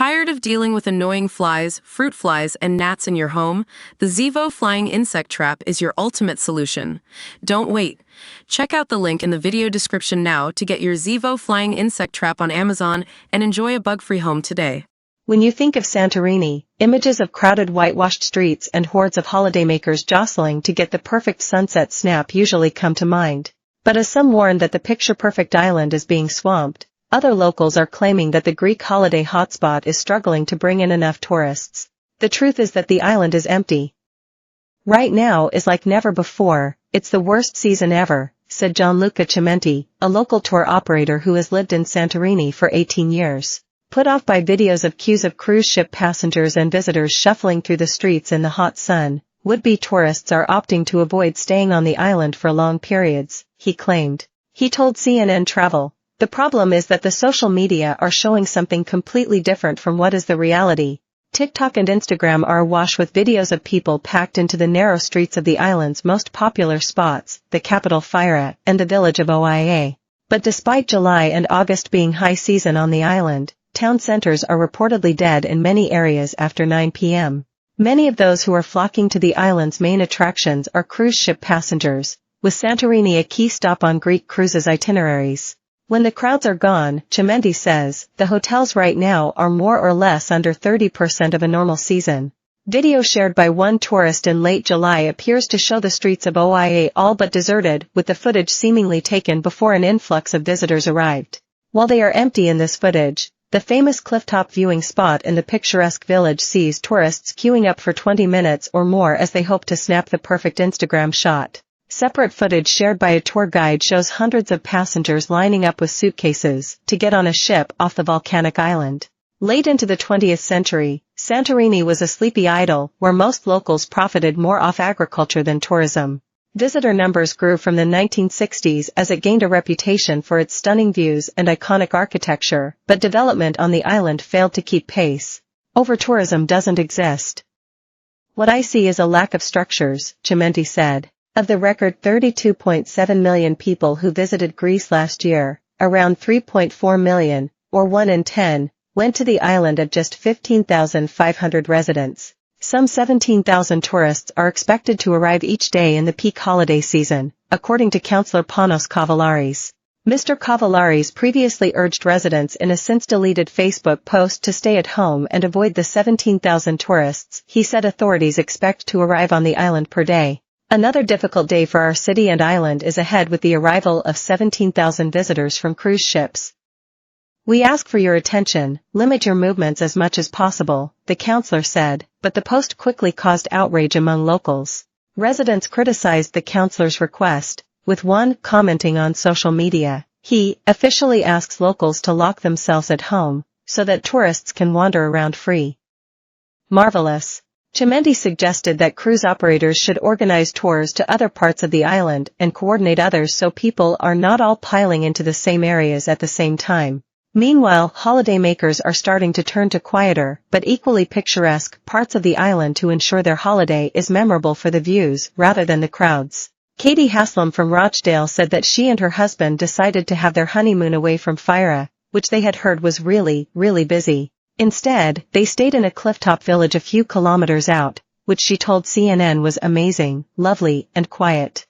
Tired of dealing with annoying flies, fruit flies, and gnats in your home? The Zevo Flying Insect Trap is your ultimate solution. Don't wait. Check out the link in the video description now to get your Zevo Flying Insect Trap on Amazon and enjoy a bug-free home today. When you think of Santorini, images of crowded whitewashed streets and hordes of holidaymakers jostling to get the perfect sunset snap usually come to mind. But as some warn that the picture-perfect island is being swamped, other locals are claiming that the Greek holiday hotspot is struggling to bring in enough tourists. The truth is that the island is empty. Right now is like never before, it's the worst season ever, said Gianluca Cimenti, a local tour operator who has lived in Santorini for 18 years. Put off by videos of queues of cruise ship passengers and visitors shuffling through the streets in the hot sun, would-be tourists are opting to avoid staying on the island for long periods, he claimed. He told CNN Travel, "The problem is that the social media are showing something completely different from what is the reality. TikTok and Instagram are awash with videos of people packed into the narrow streets of the island's most popular spots, the capital Fyra and the village of Oia. But despite July and August being high season on the island, town centers are reportedly dead in many areas after 9 p.m. Many of those who are flocking to the island's main attractions are cruise ship passengers, with Santorini a key stop on Greek cruises itineraries. When the crowds are gone, Cimenti says, the hotels right now are more or less under 30% of a normal season. Video shared by one tourist in late July appears to show the streets of Oia all but deserted, with the footage seemingly taken before an influx of visitors arrived. While they are empty in this footage, the famous clifftop viewing spot in the picturesque village sees tourists queuing up for 20 minutes or more as they hope to snap the perfect Instagram shot. Separate footage shared by a tour guide shows hundreds of passengers lining up with suitcases to get on a ship off the volcanic island. Late into the 20th century, Santorini was a sleepy idle where most locals profited more off agriculture than tourism. Visitor numbers grew from the 1960s as it gained a reputation for its stunning views and iconic architecture, but development on the island failed to keep pace. Over-tourism doesn't exist. What I see is a lack of structures, Cimenti said. Of the record 32.7 million people who visited Greece last year, around 3.4 million, or 1 in 10, went to the island of just 15,500 residents. Some 17,000 tourists are expected to arrive each day in the peak holiday season, according to Councillor Panos Kavalaris. Mr. Kavalaris previously urged residents in a since-deleted Facebook post to stay at home and avoid the 17,000 tourists he said authorities expect to arrive on the island per day. Another difficult day for our city and island is ahead with the arrival of 17,000 visitors from cruise ships. We ask for your attention, limit your movements as much as possible, the councillor said, but the post quickly caused outrage among locals. Residents criticized the councillor's request, with one commenting on social media. He officially asks locals to lock themselves at home, so that tourists can wander around free. Marvelous. Cimenti suggested that cruise operators should organize tours to other parts of the island and coordinate others so people are not all piling into the same areas at the same time. Meanwhile, holidaymakers are starting to turn to quieter, but equally picturesque, parts of the island to ensure their holiday is memorable for the views rather than the crowds. Katie Haslam from Rochdale said that she and her husband decided to have their honeymoon away from Fyra, which they had heard was really, really busy. Instead, they stayed in a clifftop village a few kilometers out, which she told CNN was amazing, lovely, and quiet.